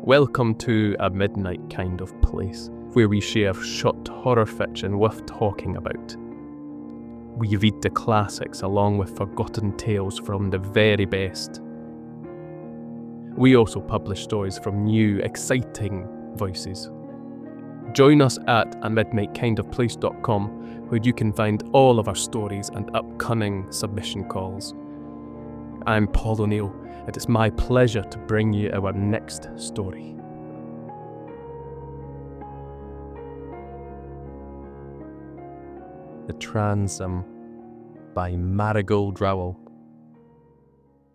Welcome to a midnight kind of place, where we share short horror fiction worth talking about. We read the classics along with forgotten tales from the very best. We also publish stories from new, exciting voices. Join us at amidnightkindofplace.com, where you can find all of our stories and upcoming submission calls. I'm Paul O'Neill, and it's my pleasure to bring you our next story. The Transom by Marigold Rowell.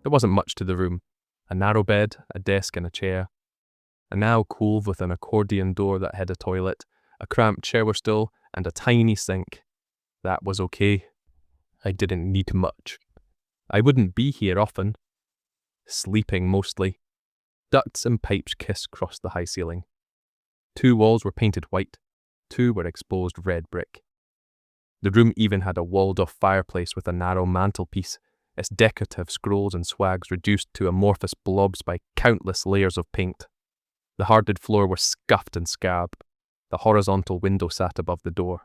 There wasn't much to the room. A narrow bed, a desk and a chair. An alcove with an accordion door that had a toilet, a cramped shower stool and a tiny sink. That was okay. I didn't need much. I wouldn't be here often. Sleeping mostly. Ducts and pipes criss-crossed the high ceiling. 2 walls were painted white, 2 were exposed red brick. The room even had a walled-off fireplace with a narrow mantelpiece, its decorative scrolls and swags reduced to amorphous blobs by countless layers of paint. The hardwood floor was scuffed and scarred. The horizontal window sat above the door,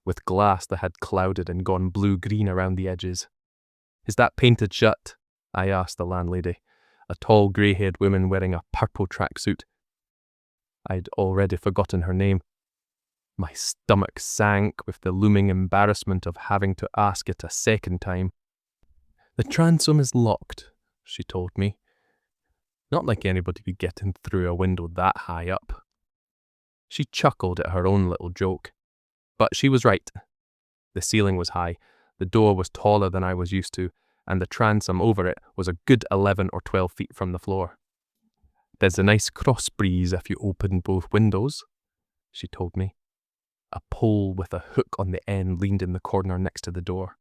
with glass that had clouded and gone blue-green around the edges. "Is that painted shut?" I asked the landlady, a tall grey-haired woman wearing a purple tracksuit. I'd already forgotten her name. My stomach sank with the looming embarrassment of having to ask it a second time. "The transom is locked," she told me. Not like anybody would get in through a window that high up. She chuckled at her own little joke. But she was right. The ceiling was high, the door was taller than I was used to, and the transom over it was a good 11 or 12 feet from the floor. "There's a nice cross breeze if you open both windows," she told me. A pole with a hook on the end leaned in the corner next to the door.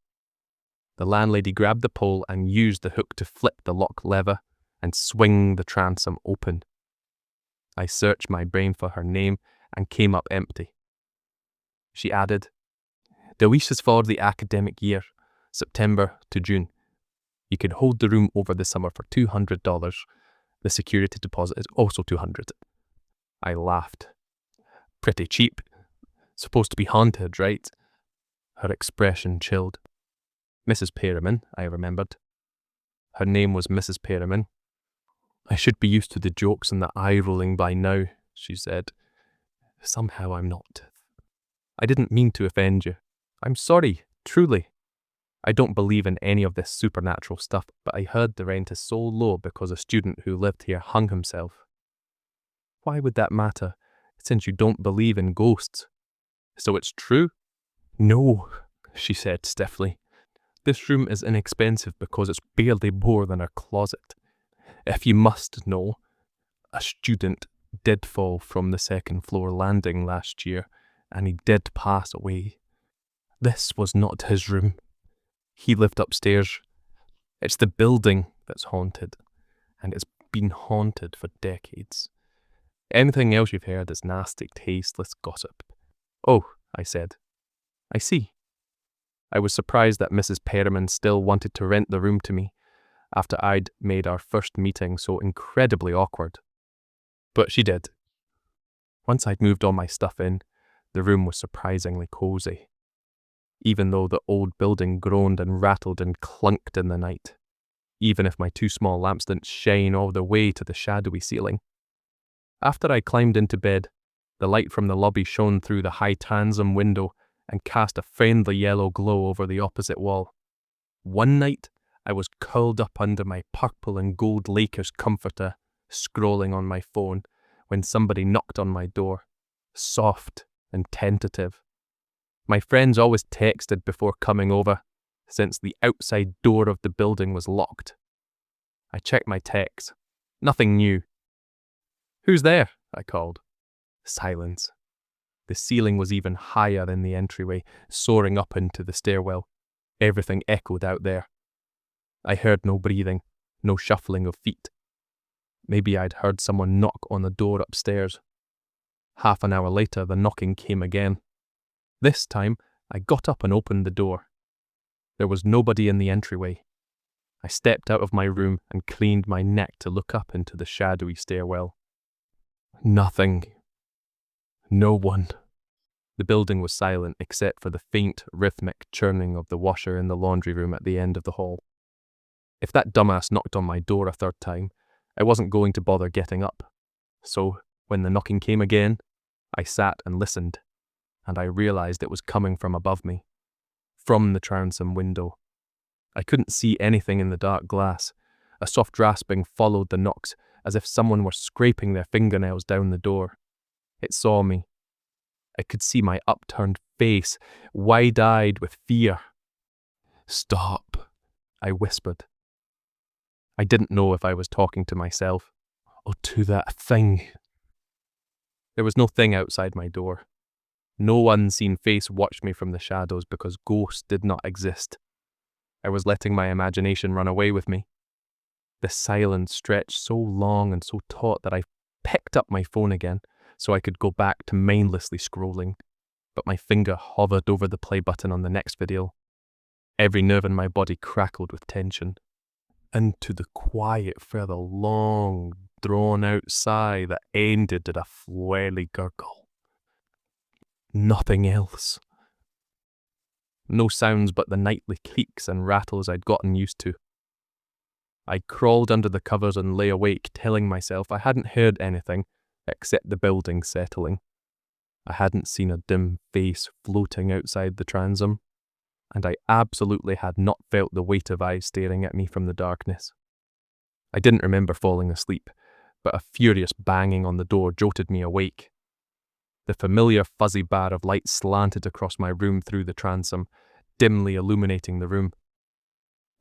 The landlady grabbed the pole and used the hook to flip the lock lever and swing the transom open. I searched my brain for her name and came up empty. She added, "The lease is for the academic year, September to June. You can hold the room over the summer for $200. The security deposit is also $200. I laughed. "Pretty cheap. Supposed to be haunted, right?" Her expression chilled. "Mrs. Perriman," I remembered. Her name was Mrs. Perriman. "I should be used to the jokes and the eye-rolling by now," she said. "Somehow I'm not. I didn't mean to offend you. I'm sorry, truly. I don't believe in any of this supernatural stuff, but I heard the rent is so low because a student who lived here hung himself." "Why would that matter, since you don't believe in ghosts?" "So it's true?" "No," she said stiffly. "This room is inexpensive because it's barely more than a closet. If you must know, a student did fall from the second-floor landing last year, and he did pass away. This was not his room. He lived upstairs. It's the building that's haunted, and it's been haunted for decades. Anything else you've heard is nasty, tasteless gossip." "Oh," I said. "I see." I was surprised that Mrs. Perriman still wanted to rent the room to me, after I'd made our first meeting so incredibly awkward. But she did. Once I'd moved all my stuff in, the room was surprisingly cozy, even though the old building groaned and rattled and clunked in the night, even if my 2 small lamps didn't shine all the way to the shadowy ceiling. After I climbed into bed, the light from the lobby shone through the high transom window and cast a friendly yellow glow over the opposite wall. One night, I was curled up under my purple and gold Lakers comforter, scrolling on my phone, when somebody knocked on my door, soft and tentative. My friends always texted before coming over, since the outside door of the building was locked. I checked my texts. Nothing new. "Who's there?" I called. Silence. The ceiling was even higher than the entryway, soaring up into the stairwell. Everything echoed out there. I heard no breathing, no shuffling of feet. Maybe I'd heard someone knock on the door upstairs. Half an hour later, the knocking came again. This time, I got up and opened the door. There was nobody in the entryway. I stepped out of my room and craned my neck to look up into the shadowy stairwell. Nothing. No one. The building was silent except for the faint, rhythmic churning of the washer in the laundry room at the end of the hall. If that dumbass knocked on my door a third time, I wasn't going to bother getting up. So, when the knocking came again, I sat and listened, and I realized it was coming from above me, from the transom window. I couldn't see anything in the dark glass. A soft rasping followed the knocks, as if someone were scraping their fingernails down the door. It saw me. I could see my upturned face, wide-eyed with fear. "Stop," I whispered. I didn't know if I was talking to myself or to that thing. There was no thing outside my door. No unseen face watched me from the shadows because ghosts did not exist. I was letting my imagination run away with me. The silence stretched so long and so taut that I picked up my phone again so I could go back to mindlessly scrolling, but my finger hovered over the play button on the next video. Every nerve in my body crackled with tension. Into the quiet fell a long, drawn-out sigh that ended in a flirty gurgle. Nothing else. No sounds but the nightly creaks and rattles I'd gotten used to. I crawled under the covers and lay awake, telling myself I hadn't heard anything except the building settling. I hadn't seen a dim face floating outside the transom, and I absolutely had not felt the weight of eyes staring at me from the darkness. I didn't remember falling asleep, but a furious banging on the door jolted me awake. The familiar fuzzy bar of light slanted across my room through the transom, dimly illuminating the room.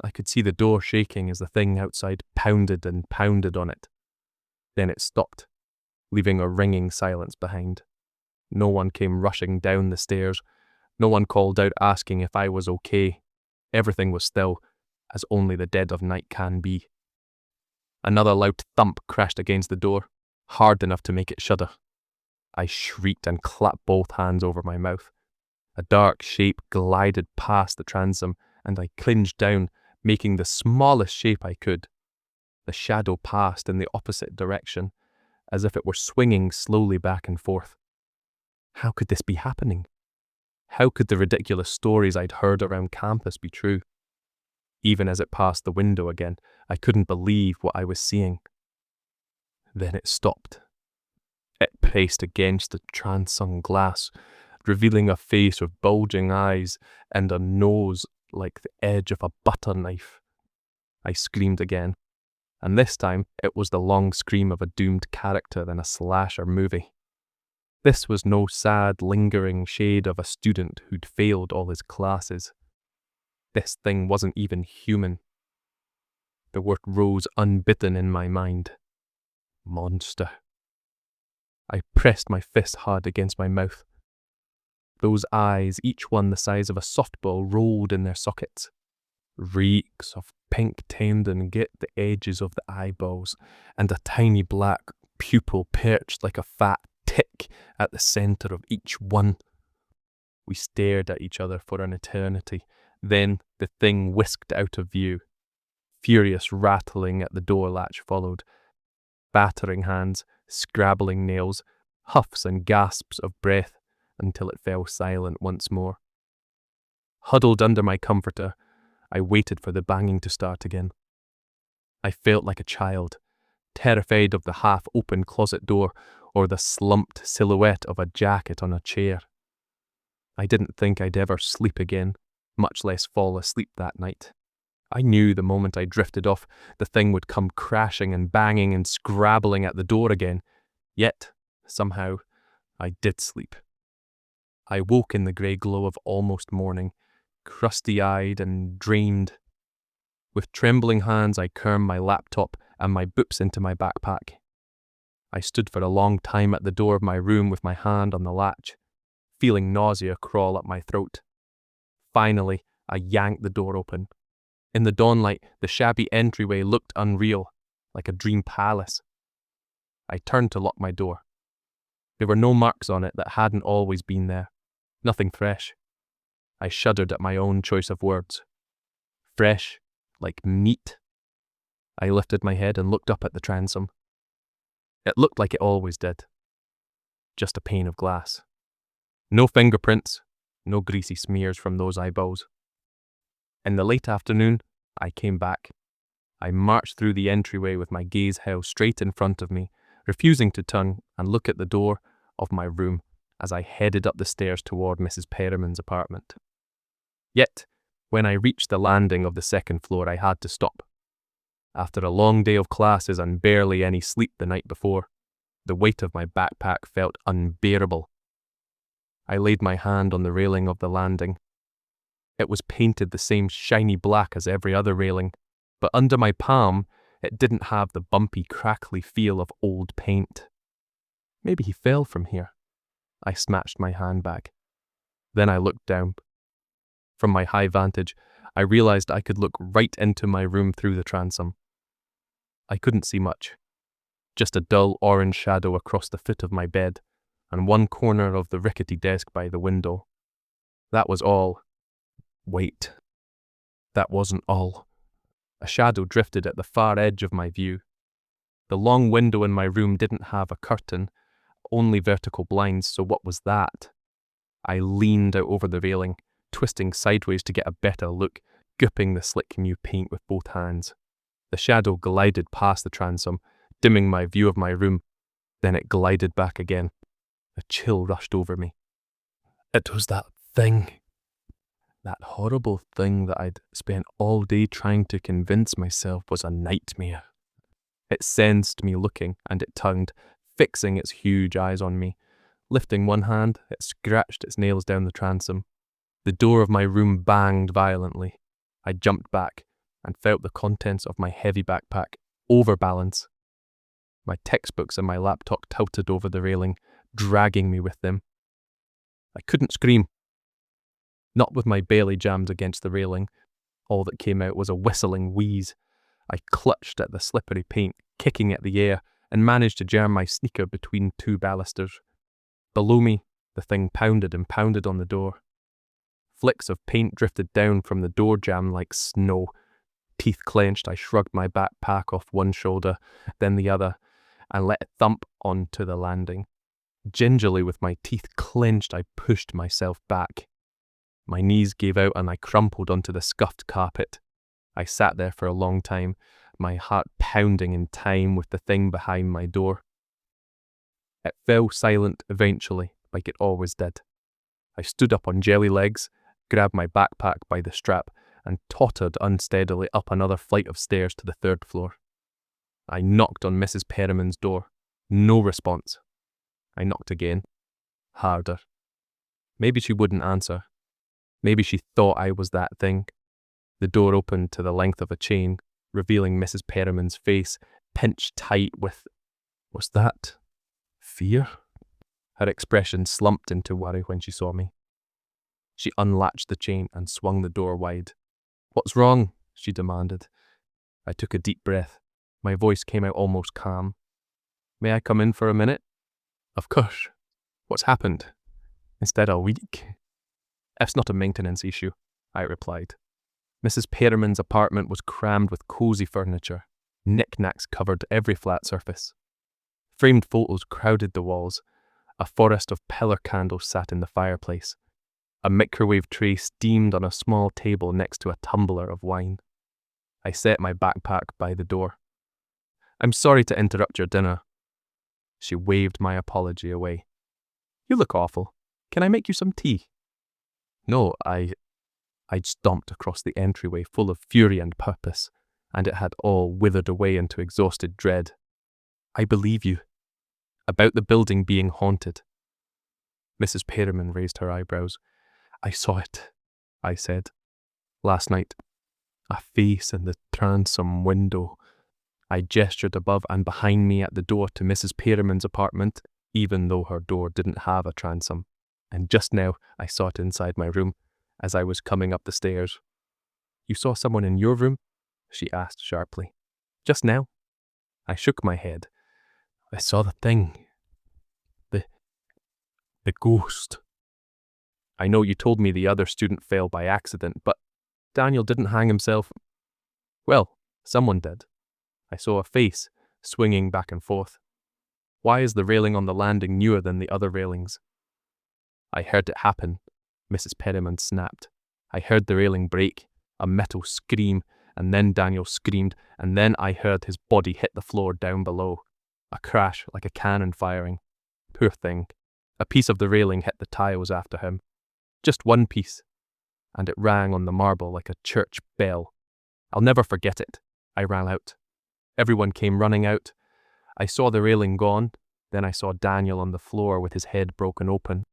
I could see the door shaking as the thing outside pounded and pounded on it. Then it stopped, leaving a ringing silence behind. No one came rushing down the stairs. No one called out asking if I was okay. Everything was still, as only the dead of night can be. Another loud thump crashed against the door, hard enough to make it shudder. I shrieked and clapped both hands over my mouth. A dark shape glided past the transom, and I cringed down, making the smallest shape I could. The shadow passed in the opposite direction, as if it were swinging slowly back and forth. How could this be happening? How could the ridiculous stories I'd heard around campus be true? Even as it passed the window again, I couldn't believe what I was seeing. Then it stopped. It pressed against the transom glass, revealing a face with bulging eyes and a nose like the edge of a butter knife. I screamed again, and this time it was the long scream of a doomed character in a slasher movie. This was no sad, lingering shade of a student who'd failed all his classes. This thing wasn't even human. The word rose unbidden in my mind. Monster. I pressed my fist hard against my mouth. Those eyes, each one the size of a softball, rolled in their sockets. Reeks of pink tendon get the edges of the eyeballs, and a tiny black pupil perched like a fat tick at the centre of each one. We stared at each other for an eternity. Then the thing whisked out of view. Furious rattling at the door latch followed. Battering hands, scrabbling nails, huffs and gasps of breath until it fell silent once more. Huddled under my comforter, I waited for the banging to start again. I felt like a child, terrified of the half-open closet door or the slumped silhouette of a jacket on a chair. I didn't think I'd ever sleep again, much less fall asleep that night. I knew the moment I drifted off, the thing would come crashing and banging and scrabbling at the door again. Yet, somehow, I did sleep. I woke in the grey glow of almost morning, crusty-eyed and drained. With trembling hands, I crammed my laptop and my books into my backpack. I stood for a long time at the door of my room with my hand on the latch, feeling nausea crawl up my throat. Finally, I yanked the door open. In the dawnlight, the shabby entryway looked unreal, like a dream palace. I turned to lock my door. There were no marks on it that hadn't always been there. Nothing fresh. I shuddered at my own choice of words. Fresh, like meat. I lifted my head and looked up at the transom. It looked like it always did. Just a pane of glass. No fingerprints, no greasy smears from those eyeballs. In the late afternoon, I came back. I marched through the entryway with my gaze held straight in front of me, refusing to turn and look at the door of my room as I headed up the stairs toward Mrs. Perriman's apartment. Yet, when I reached the landing of the second floor, I had to stop. After a long day of classes and barely any sleep the night before, the weight of my backpack felt unbearable. I laid my hand on the railing of the landing. It was painted the same shiny black as every other railing, but under my palm, it didn't have the bumpy, crackly feel of old paint. Maybe he fell from here. I snatched my hand back. Then I looked down. From my high vantage, I realized I could look right into my room through the transom. I couldn't see much. Just a dull orange shadow across the foot of my bed, and one corner of the rickety desk by the window. That was all. Wait. That wasn't all. A shadow drifted at the far edge of my view. The long window in my room didn't have a curtain, only vertical blinds, so what was that? I leaned out over the railing, twisting sideways to get a better look, gooping the slick new paint with both hands. The shadow glided past the transom, dimming my view of my room. Then it glided back again. A chill rushed over me. It was that thing. That horrible thing that I'd spent all day trying to convince myself was a nightmare. It sensed me looking, and it turned, fixing its huge eyes on me. Lifting one hand, it scratched its nails down the transom. The door of my room banged violently. I jumped back and felt the contents of my heavy backpack overbalance. My textbooks and my laptop tilted over the railing, dragging me with them. I couldn't scream. Not with my belly jammed against the railing. All that came out was a whistling wheeze. I clutched at the slippery paint, kicking at the air, and managed to jam my sneaker between two balusters. Below me, the thing pounded and pounded on the door. Flicks of paint drifted down from the door jamb like snow. Teeth clenched, I shrugged my backpack off one shoulder, then the other, and let it thump onto the landing. Gingerly, with my teeth clenched, I pushed myself back. My knees gave out and I crumpled onto the scuffed carpet. I sat there for a long time, my heart pounding in time with the thing behind my door. It fell silent eventually, like it always did. I stood up on jelly legs, grabbed my backpack by the strap, and tottered unsteadily up another flight of stairs to the third floor. I knocked on Mrs. Perriman's door. No response. I knocked again. Harder. Maybe she wouldn't answer. Maybe she thought I was that thing. The door opened to the length of a chain, revealing Mrs. Perriman's face, pinched tight with... Was that fear? Her expression slumped into worry when she saw me. She unlatched the chain and swung the door wide. "What's wrong?" she demanded. I took a deep breath. My voice came out almost calm. "May I come in for a minute?" "Of course. What's happened?" "Instead a week." "It's not a maintenance issue," I replied. Mrs. Perriman's apartment was crammed with cosy furniture. Knickknacks covered every flat surface. Framed photos crowded the walls. A forest of pillar candles sat in the fireplace. A microwave tray steamed on a small table next to a tumbler of wine. I set my backpack by the door. "I'm sorry to interrupt your dinner." She waved my apology away. "You look awful. Can I make you some tea?" "No, I'd stomped across the entryway full of fury and purpose, and it had all withered away into exhausted dread. "I believe you. About the building being haunted." Mrs. Perriman raised her eyebrows. "I saw it," I said. "Last night. A face in the transom window." I gestured above and behind me at the door to Mrs. Perriman's apartment, even though her door didn't have a transom. And just now I saw it inside my room, as I was coming up the stairs. "You saw someone in your room?" she asked sharply. "Just now?" I shook my head. "I saw the thing. The ghost." "I know you told me the other student fell by accident, but Daniel didn't hang himself." "Well, someone did. I saw a face swinging back and forth." Why is the railing on the landing newer than the other railings? I heard it happen, Mrs. Perriman snapped. I heard the railing break, a metal scream, and then Daniel screamed, and then I heard his body hit the floor down below. A crash like a cannon firing. Poor thing. A piece of the railing hit the tiles after him. Just one piece. And it rang on the marble like a church bell. I'll never forget it. I ran out. Everyone came running out. I saw the railing gone. Then I saw Daniel on the floor with his head broken open.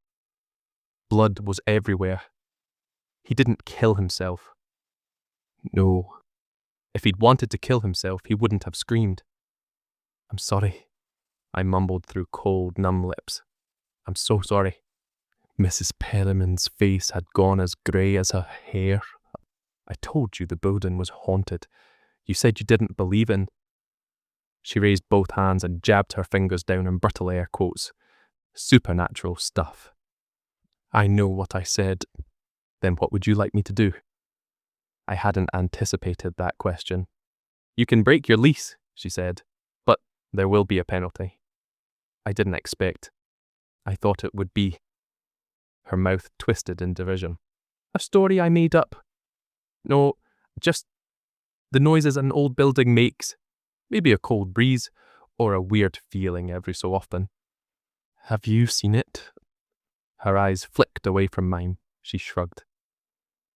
Blood was everywhere. He didn't kill himself. No. If he'd wanted to kill himself, he wouldn't have screamed. I'm sorry, I mumbled through cold, numb lips. I'm so sorry. Mrs. Perriman's face had gone as grey as her hair. I told you the building was haunted. You said you didn't believe in. She raised both hands and jabbed her fingers down in brittle air quotes. Supernatural stuff. I know what I said. Then what would you like me to do? I hadn't anticipated that question. You can break your lease, she said, but there will be a penalty. I didn't expect. I thought it would be. Her mouth twisted in derision. A story I made up. No, just the noises an old building makes. Maybe a cold breeze, or a weird feeling every so often. Have you seen it? Her eyes flicked away from mine. She shrugged.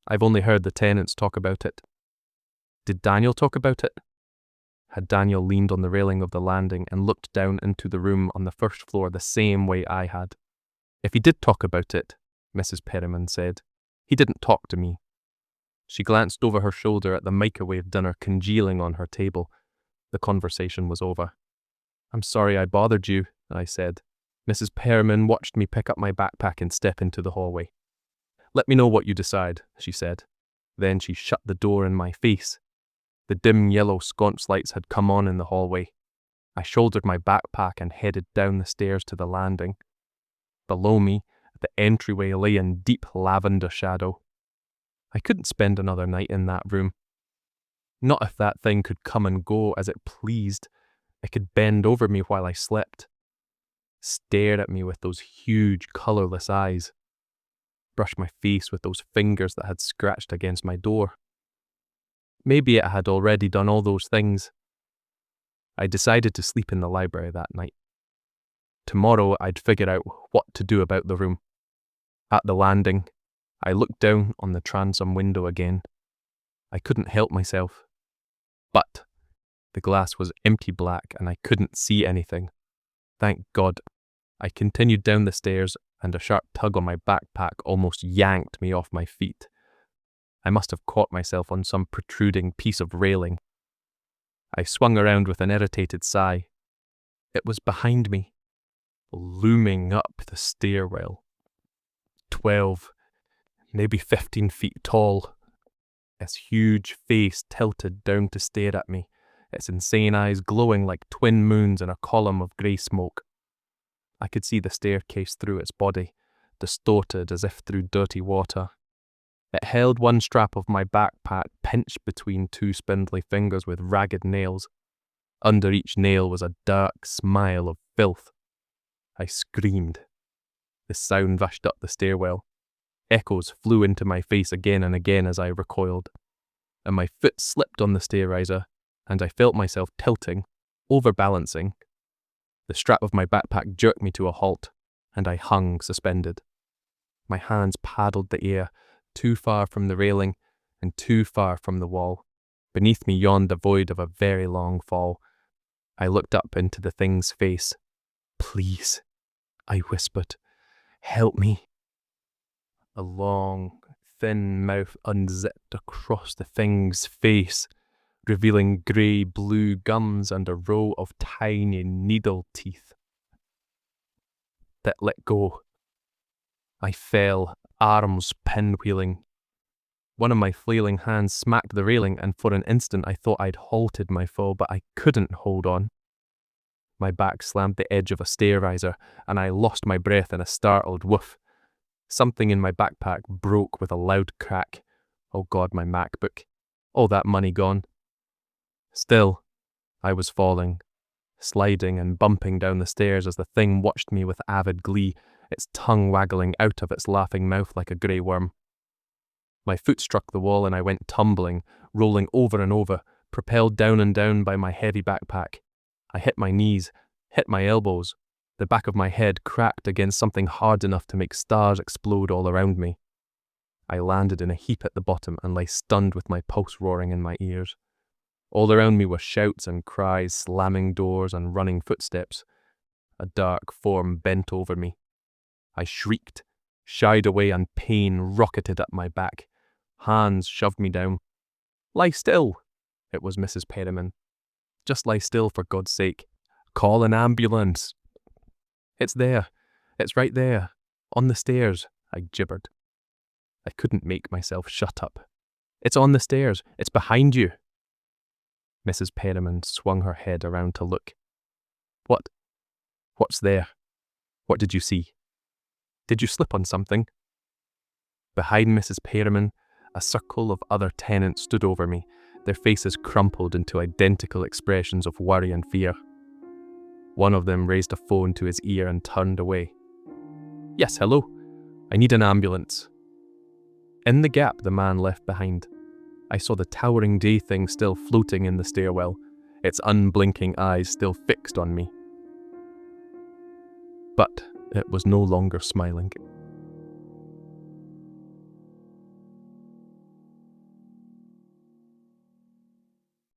I've only heard the tenants talk about it. Did Daniel talk about it? Had Daniel leaned on the railing of the landing and looked down into the room on the first floor the same way I had? If he did talk about it, Mrs. Perriman said, he didn't talk to me. She glanced over her shoulder at the microwave dinner congealing on her table. The conversation was over. I'm sorry I bothered you, I said. Mrs. Perriman watched me pick up my backpack and step into the hallway. Let me know what you decide, she said. Then she shut the door in my face. The dim yellow sconce lights had come on in the hallway. I shouldered my backpack and headed down the stairs to the landing. Below me, the entryway lay in deep lavender shadow. I couldn't spend another night in that room. Not if that thing could come and go as it pleased. It could bend over me while I slept. Stare at me with those huge, colourless eyes. Brush my face with those fingers that had scratched against my door. Maybe it had already done all those things. I decided to sleep in the library that night. Tomorrow I'd figure out what to do about the room. At the landing, I looked down on the transom window again. I couldn't help myself. But the glass was empty black and I couldn't see anything. Thank God. I continued down the stairs and a sharp tug on my backpack almost yanked me off my feet. I must have caught myself on some protruding piece of railing. I swung around with an irritated sigh. It was behind me, looming up the stairwell. 12, maybe 15 feet tall. Its huge face tilted down to stare at me, its insane eyes glowing like twin moons in a column of grey smoke. I could see the staircase through its body, distorted as if through dirty water. It held one strap of my backpack pinched between two spindly fingers with ragged nails. Under each nail was a dark smile of filth. I screamed. The sound rushed up the stairwell. Echoes flew into my face again and again as I recoiled. And my foot slipped on the stair riser, and I felt myself tilting, overbalancing. The strap of my backpack jerked me to a halt, and I hung suspended. My hands paddled the air, too far from the railing and too far from the wall. Beneath me yawned the void of a very long fall. I looked up into the thing's face. Please, I whispered, help me. A long, thin mouth unzipped across the thing's face, revealing grey-blue gums and a row of tiny needle teeth that let go. I fell, arms pinwheeling. One of my flailing hands smacked the railing, and for an instant I thought I'd halted my fall, but I couldn't hold on. My back slammed the edge of a stair riser, and I lost my breath in a startled woof. Something in my backpack broke with a loud crack. Oh God, my MacBook. All that money gone. Still, I was falling, sliding and bumping down the stairs as the thing watched me with avid glee, its tongue waggling out of its laughing mouth like a grey worm. My foot struck the wall and I went tumbling, rolling over and over, propelled down and down by my heavy backpack. I hit my knees, hit my elbows. The back of my head cracked against something hard enough to make stars explode all around me. I landed in a heap at the bottom and lay stunned with my pulse roaring in my ears. All around me were shouts and cries, slamming doors and running footsteps. A dark form bent over me. I shrieked, shied away, and pain rocketed up my back. Hands shoved me down. "Lie still!" It was Mrs. Perriman. "Just lie still, for God's sake. Call an ambulance." "It's there. It's right there. On the stairs," I gibbered. I couldn't make myself shut up. "It's on the stairs. It's behind you." Mrs. Perriman swung her head around to look. What's there? What did you see? Did you slip on something?" Behind Mrs. Perriman, a circle of other tenants stood over me, their faces crumpled into identical expressions of worry and fear. One of them raised a phone to his ear and turned away. "Yes, hello. I need an ambulance." In the gap the man left behind, I saw the towering day thing still floating in the stairwell, its unblinking eyes still fixed on me. But it was no longer smiling.